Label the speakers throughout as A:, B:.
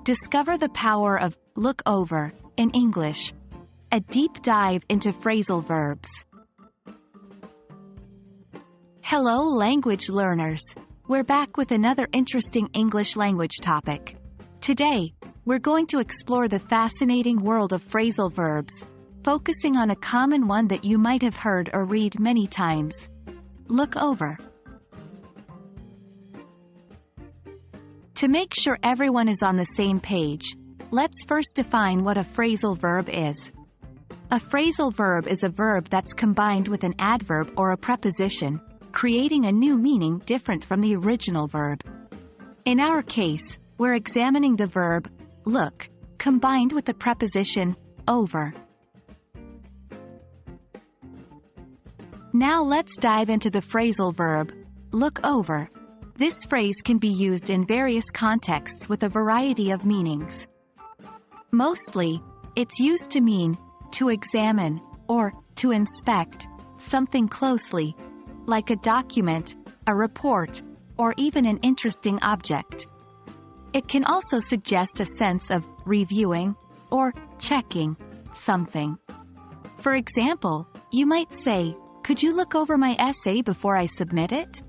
A: Discover the power of look over in English. A deep dive into phrasal verbs. Hello, language learners. We're back with another interesting English language topic. Today, we're going to explore the fascinating world of phrasal verbs, focusing on a common one that you might have heard or read many times. Look over. To make sure everyone is on the same page, let's first define what a phrasal verb is. A phrasal verb is a verb that's combined with an adverb or a preposition, creating a new meaning different from the original verb. In our case, we're examining the verb look, combined with the preposition over. Now let's dive into the phrasal verb look over. This phrase can be used in various contexts with a variety of meanings. Mostly, it's used to mean to examine or to inspect something closely, like a document, a report, or even an interesting object. It can also suggest a sense of reviewing or checking something. For example, you might say, "Could you look over my essay before I submit it?"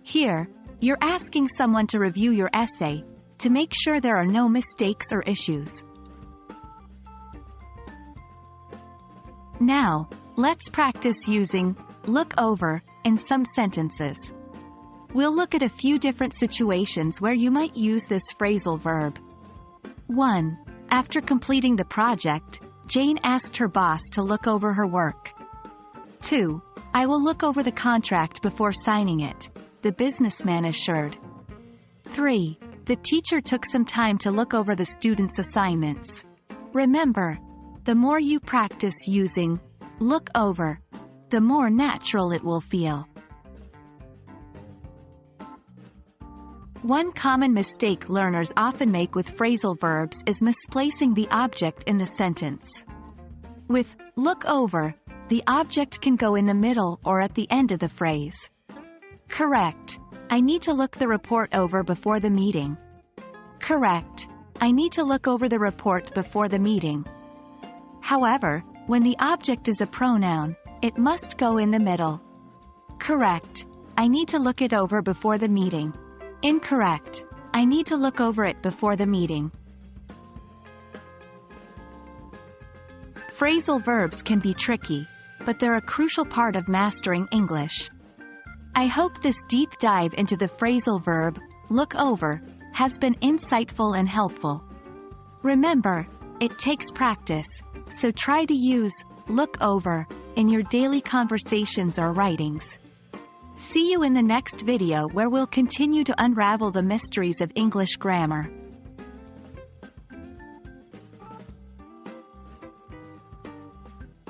A: Here, you're asking someone to review your essay to make sure there are no mistakes or issues. Now, let's practice using look over in some sentences. We'll look at a few different situations where you might use this phrasal verb. 1. After completing the project, Jane asked her boss to look over her work. 2. I will look over the contract before signing it, the businessman assured. 3. The teacher took some time to look over the students' assignments. Remember, the more you practice using look over, the more natural it will feel. One common mistake learners often make with phrasal verbs is misplacing the object in the sentence. With look over, the object can go in the middle or at the end of the phrase. Correct. I need to look the report over before the meeting. Correct. I need to look over the report before the meeting. However, when the object is a pronoun, it must go in the middle. Correct. I need to look it over before the meeting. Incorrect. I need to look over it before the meeting. Phrasal verbs can be tricky, but they're a crucial part of mastering English. I hope this deep dive into the phrasal verb look over has been insightful and helpful. Remember, it takes practice, so try to use look over in your daily conversations or writings. See you in the next video where we'll continue to unravel the mysteries of English grammar.